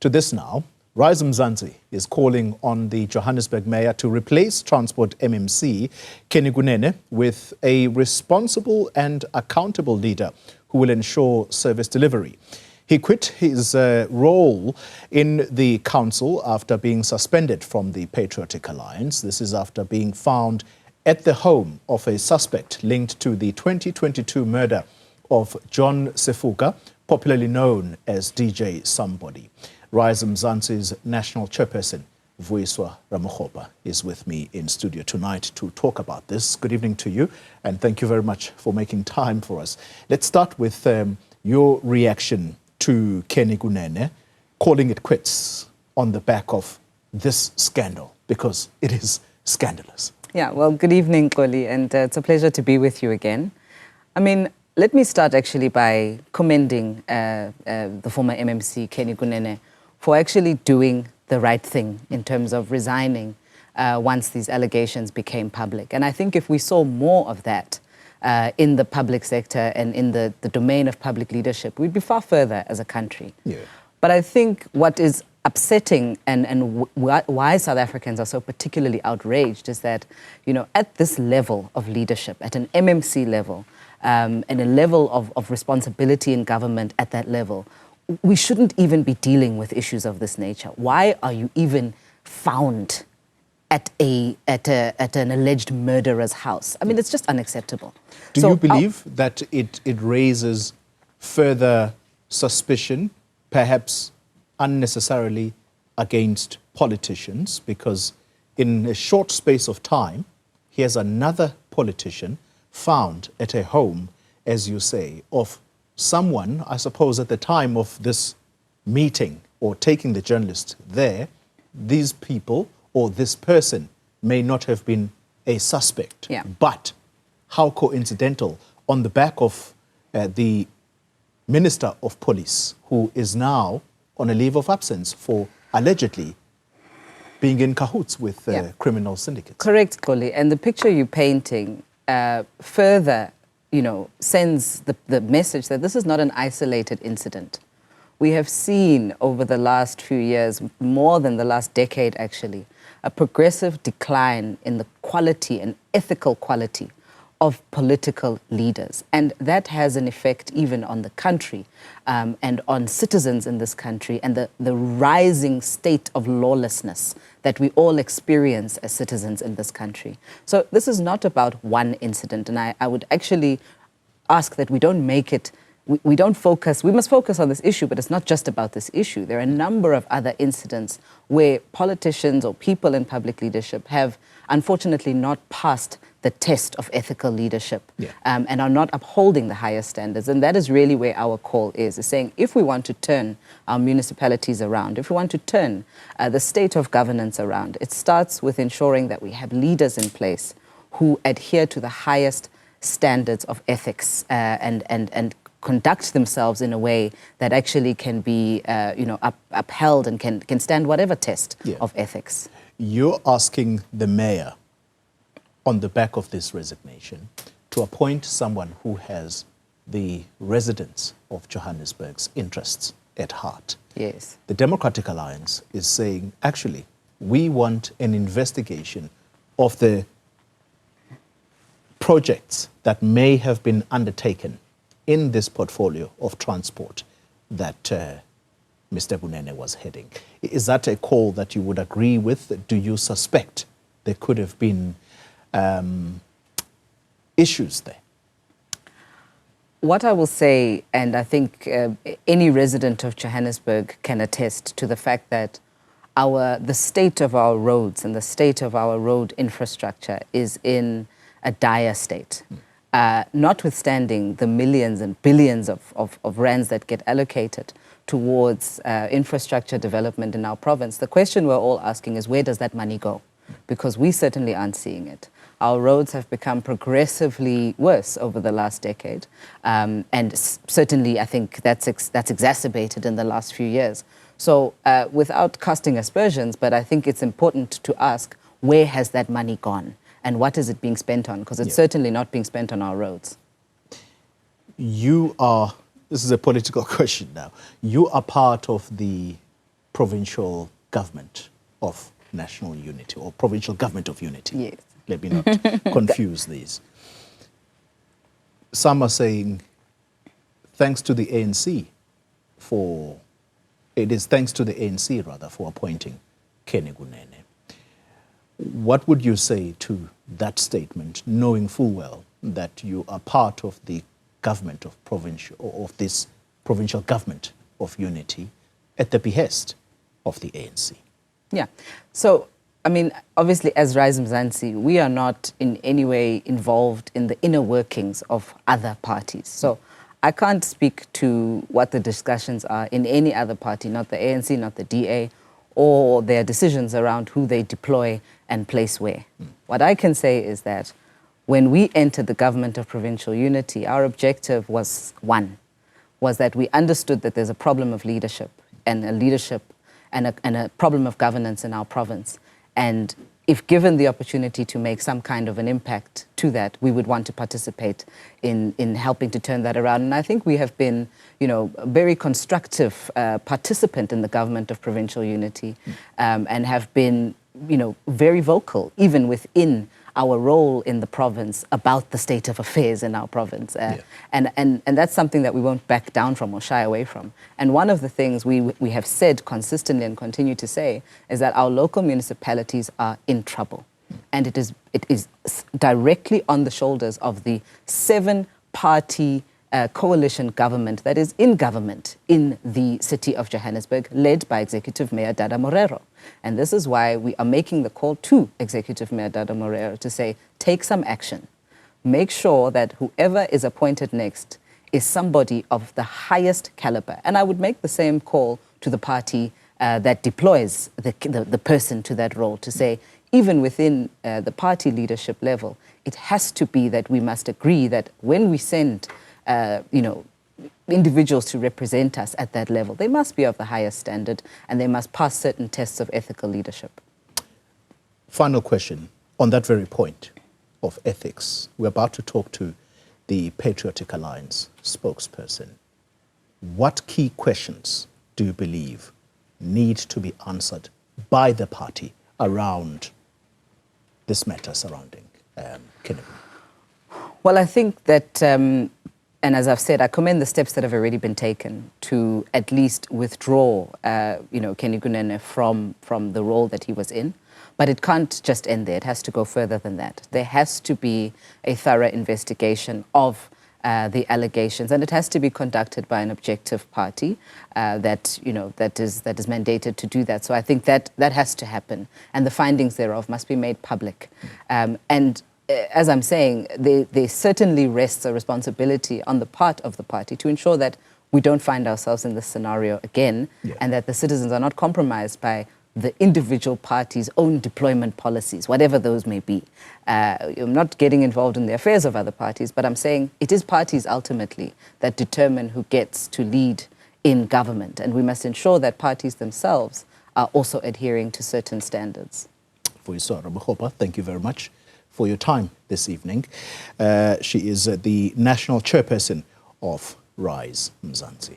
To this now, Mzansi is calling on the Johannesburg Mayor to replace Transport MMC, Kenny Kunene, with a responsible and accountable leader who will ensure service delivery. He quit his role in the council after being suspended from the Patriotic Alliance. This is after being found at the home of a suspect linked to the 2022 murder of John Sefuka, popularly known as DJ Somebody. Mzansi's National Chairperson, Vuyiswa Ramokgopa, is with me in studio tonight to talk about this. Good evening to you, and thank you very much for making time for us. Let's start with your reaction to Kenny Kunene calling it quits on the back of this scandal, because it is scandalous. Yeah, well, good evening, Koli, and it's a pleasure to be with you again. I mean, let me start actually by commending the former MMC, Kenny Kunene, for actually doing the right thing in terms of resigning once these allegations became public. And I think if we saw more of that in the public sector and in the domain of public leadership, we'd be far further as a country. Yeah. But I think what is upsetting and why South Africans are so particularly outraged is that, you know, at this level of leadership, at an MMC level, and a level of responsibility in government at that level, we shouldn't even be dealing with issues of this nature. Why are you even found at an alleged murderer's house? I mean, it's just unacceptable. Do you believe that it raises further suspicion, perhaps unnecessarily against politicians? Because in a short space of time, here's another politician found at a home, as you say, of someone, I suppose at the time of this meeting or taking the journalist there, these people or this person may not have been a suspect. Yeah. But how coincidental on the back of the Minister of Police, who is now on a leave of absence for allegedly being in cahoots with criminal syndicates. Correct, Koli. And the picture you're painting further, you know, sends the message that this is not an isolated incident. We have seen over the last few years, more than the last decade actually, a progressive decline in the quality and ethical quality of political leaders. And that has an effect even on the country and on citizens in this country and the rising state of lawlessness that we all experience as citizens in this country. So this is not about one incident. And I would actually ask that we don't make it, we must focus on this issue, but it's not just about this issue. There are a number of other incidents where politicians or people in public leadership have unfortunately not passed the test of ethical leadership and are not upholding the highest standards. And that is really where our call is saying if we want to turn our municipalities around, if we want to turn the state of governance around, it starts with ensuring that we have leaders in place who adhere to the highest standards of ethics and conduct themselves in a way that actually can be upheld and can stand whatever test of ethics. You're asking the mayor, on the back of this resignation, to appoint someone who has the residents of Johannesburg's interests at heart. Yes. The Democratic Alliance is saying, actually, we want an investigation of the projects that may have been undertaken in this portfolio of transport that Mr. Kunene was heading. Is that a call that you would agree with? Do you suspect there could have been issues there? What I will say, and I think any resident of Johannesburg can attest to the fact that the state of our roads and the state of our road infrastructure is in a dire state. Notwithstanding the millions and billions of rands that get allocated towards infrastructure development in our province, the question we're all asking is, where does that money go? Because we certainly aren't seeing it. Our roads have become progressively worse over the last decade. And certainly, I think that's exacerbated in the last few years. So without casting aspersions, but I think it's important to ask, where has that money gone? And what is it being spent on? Because it's certainly not being spent on our roads. You are, this is a political question now, you are part of the provincial government of national unity or provincial government of unity. Yes. Let me not confuse these. Some are saying, thanks to the ANC for, it is thanks to the ANC rather for appointing Kenny Kunene. What would you say to that statement, knowing full well that you are part of the government of provincial, or of this provincial government of unity at the behest of the ANC? Yeah. So, I mean, obviously, as Rise Mzansi, we are not in any way involved in the inner workings of other parties. So I can't speak to what the discussions are in any other party, not the ANC, not the DA, or their decisions around who they deploy and place where. What I can say is that when we entered the government of provincial unity, our objective was was that we understood that there's a problem of leadership and a problem of governance in our province. And if given the opportunity to make some kind of an impact to that, we would want to participate in helping to turn that around. And I think we have been, a very constructive participant in the government of provincial unity, and have been, very vocal, even within our role in the province about the state of affairs in our province. And that's something that we won't back down from or shy away from. And one of the things we have said consistently and continue to say is that our local municipalities are in trouble. And it is directly on the shoulders of the 7-party coalition government that is in government in the city of Johannesburg, led by Executive Mayor Dada Morero. And this is why we are making the call to Executive Mayor Dada Morero to say, take some action. Make sure that whoever is appointed next is somebody of the highest caliber. And I would make the same call to the party that deploys the person to that role to say, even within the party leadership level, it has to be that we must agree that when we send individuals to represent us at that level, they must be of the highest standard and they must pass certain tests of ethical leadership. Final question on that very point of ethics. We're about to talk to the Patriotic Alliance spokesperson. What key questions do you believe need to be answered by the party around this matter surrounding Kenny? Well, I think that and as I've said, I commend the steps that have already been taken to at least withdraw, Kenny Kunene from the role that he was in. But it can't just end there. It has to go further than that. There has to be a thorough investigation of the allegations, and it has to be conducted by an objective party that is mandated to do that. So I think that has to happen, and the findings thereof must be made public. And as I'm saying, there certainly rests a responsibility on the part of the party to ensure that we don't find ourselves in this scenario again, and that the citizens are not compromised by the individual party's own deployment policies, whatever those may be. I'm not getting involved in the affairs of other parties, but I'm saying it is parties ultimately that determine who gets to lead in government, and we must ensure that parties themselves are also adhering to certain standards. Vuyiswa Ramokgopa, thank you very much for your time this evening. She is the National Chairperson of Rise Mzansi.